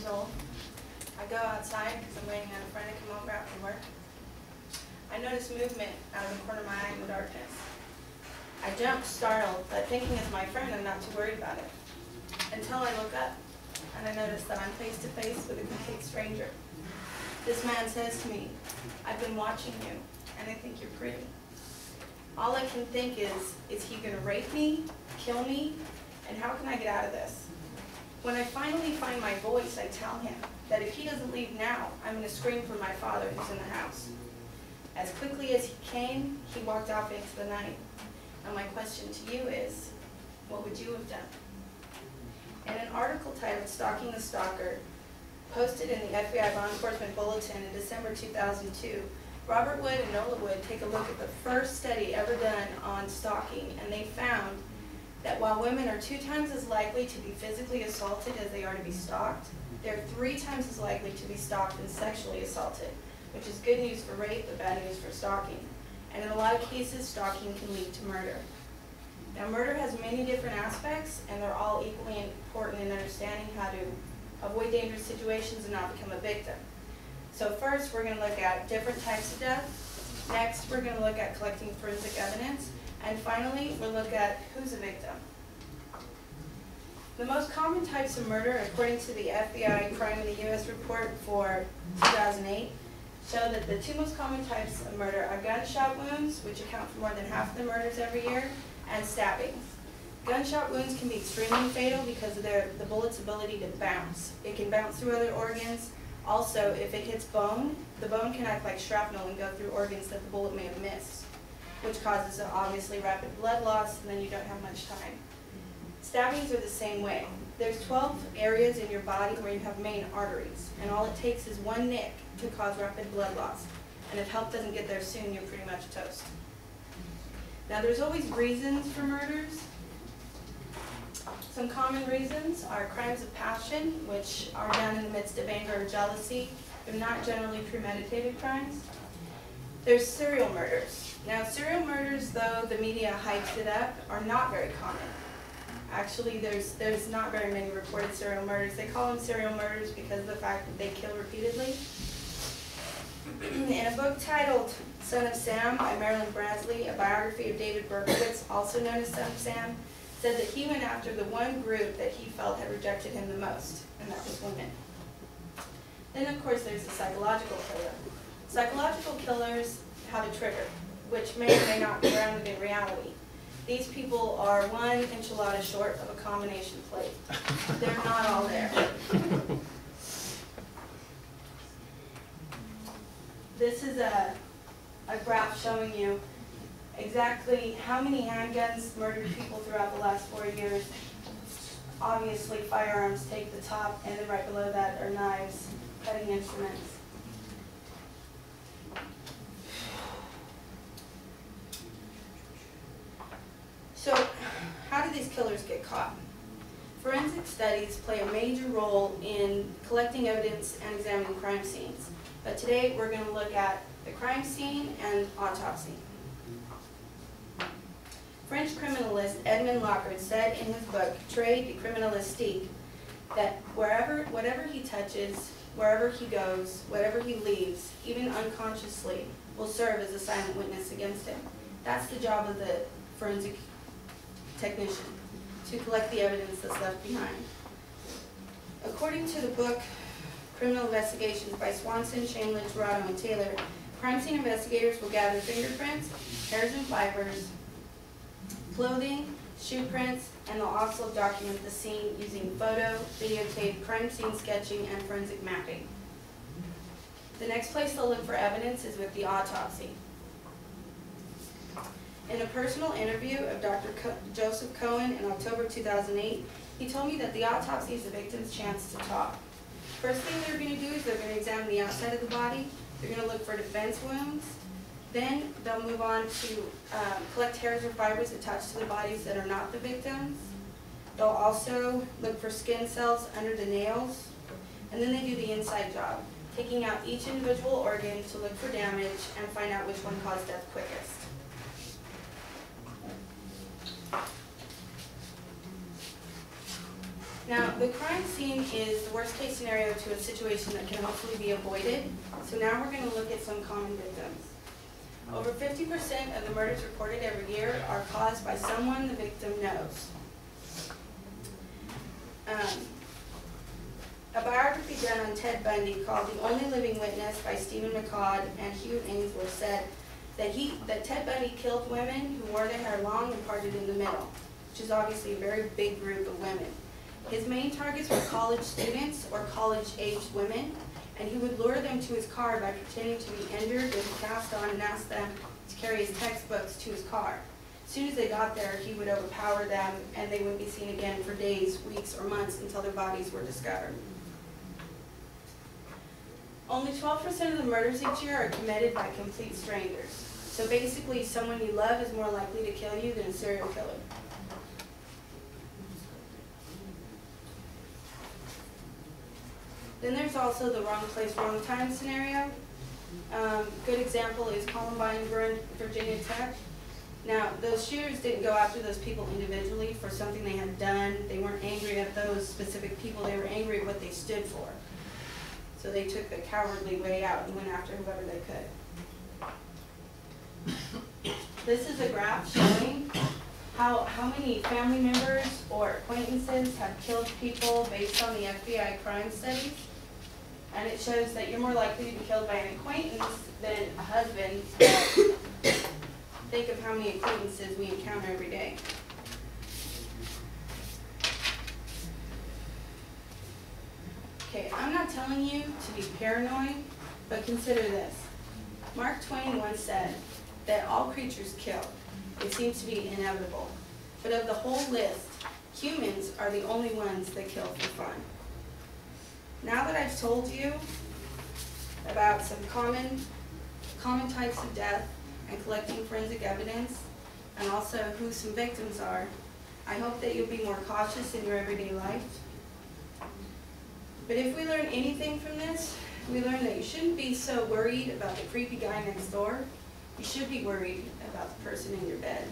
years old. I go outside because I'm waiting on a friend to come over after work. I notice movement out of the corner of my eye in the darkness. I jump, startled, but thinking it's my friend, I'm not too worried about it. Until I look up, and I notice that I'm face to face with a complete stranger. This man says to me, "I've been watching you, and I think you're pretty." All I can think is he going to rape me, kill me, and how can I get out of this? When I finally find my voice, I tell him that if he doesn't leave now, I'm going to scream for my father who's in the house. As quickly as he came, he walked off into the night. And my question to you is, what would you have done? In an article titled "Stalking the Stalker," posted in the FBI Law Enforcement Bulletin in December 2002, Robert Wood and Nola Wood take a look at the first study ever done on stalking, and they found that while women are 2 times as likely to be physically assaulted as they are to be stalked, they're 3 times as likely to be stalked and sexually assaulted, which is good news for rape, but bad news for stalking. And in a lot of cases, stalking can lead to murder. Now, murder has many different aspects, and they're all equally important in understanding how to avoid dangerous situations and not become a victim. So first, we're going to look at different types of death. Next, we're going to look at collecting forensic evidence. And finally, we'll look at who's a victim. The most common types of murder, according to the FBI Crime in the U.S. report for 2008, show that the 2 most common types of murder are gunshot wounds, which account for more than half of the murders every year, and stabbings. Gunshot wounds can be extremely fatal because of the bullet's ability to bounce. It can bounce through other organs. Also, if it hits bone, the bone can act like shrapnel and go through organs that the bullet may have missed, which causes obviously rapid blood loss, and then you don't have much time. Stabbings are the same way. There's 12 areas in your body where you have main arteries, and all it takes is 1 nick to cause rapid blood loss. And if help doesn't get there soon, you're pretty much toast. Now, there's always reasons for murders. Some common reasons are crimes of passion, which are done in the midst of anger or jealousy. They're not generally premeditated crimes. There's serial murders. Now, serial murders, though the media hypes it up, are not very common. Actually, there's not very many reported serial murders. They call them serial murders because of the fact that they kill repeatedly. In a book titled "Son of Sam" by Marilyn Brasley, a biography of David Berkowitz, also known as Son of Sam, said that he went after the one group that he felt had rejected him the most, and that was women. Then, of course, there's the psychological killer. Psychological killers have a trigger, which may or may not be grounded in reality. These people are 1 enchilada short of a combination plate. They're not all there. This is a graph showing you exactly how many handguns murdered people throughout the last 4 years. Obviously, firearms take the top, and then right below that are knives, cutting instruments. So, how do these killers get caught? Forensic studies play a major role in collecting evidence and examining crime scenes. But today, we're going to look at the crime scene and autopsy. French criminalist Edmond Locard said in his book, Trait de Criminalistique, that whatever he touches, wherever he goes, whatever he leaves, even unconsciously, will serve as a silent witness against him. That's the job of the forensic technician, to collect the evidence that's left behind. According to the book Criminal Investigations by Swanson, Chamberlain, Toronto, and Taylor, crime scene investigators will gather fingerprints, hairs and fibers, clothing, shoe prints, and they'll also document the scene using photo, videotape, crime scene sketching, and forensic mapping. The next place they'll look for evidence is with the autopsy. In a personal interview of Dr. Joseph Cohen in October 2008, he told me that the autopsy is the victim's chance to talk. First thing they're going to do is they're going to examine the outside of the body. They're going to look for defense wounds. Then they'll move on to collect hairs or fibers attached to the bodies that are not the victims. They'll also look for skin cells under the nails. And then they do the inside job, taking out each individual organ to look for damage and find out which one caused death quickest. Now, the crime scene is the worst case scenario to a situation that can hopefully be avoided. So now we're going to look at some common victims. Over 50% of the murders reported every year are caused by someone the victim knows. A biography done on Ted Bundy called The Only Living Witness by Stephen McCodd and Hugh Ainsworth said that Ted Bundy killed women who wore their hair long and parted in the middle, which is obviously a very big group of women. His main targets were college students or college-aged women, and he would lure them to his car by pretending to be injured with a cast on and ask them to carry his textbooks to his car. As soon as they got there, he would overpower them, and they wouldn't be seen again for days, weeks, or months until their bodies were discovered. Only 12% of the murders each year are committed by complete strangers. So basically, someone you love is more likely to kill you than a serial killer. Then there's also the wrong place, wrong time scenario. Good example is Columbine, Virginia Tech. Now, those shooters didn't go after those people individually for something they had done. They weren't angry at those specific people. They were angry at what they stood for. So they took the cowardly way out and went after whoever they could. This is a graph showing how many family members or acquaintances have killed people based on the FBI crime studies. And it shows that you're more likely to be killed by an acquaintance than a husband. Think of how many acquaintances we encounter every day. Okay, I'm not telling you to be paranoid, but consider this. Mark Twain once said that all creatures kill. It seems to be inevitable. But of the whole list, humans are the only ones that kill for fun. Now that I've told you about some common types of death and collecting forensic evidence, and also who some victims are, I hope that you'll be more cautious in your everyday life. But if we learn anything from this, we learn that you shouldn't be so worried about the creepy guy next door. You should be worried about the person in your bed.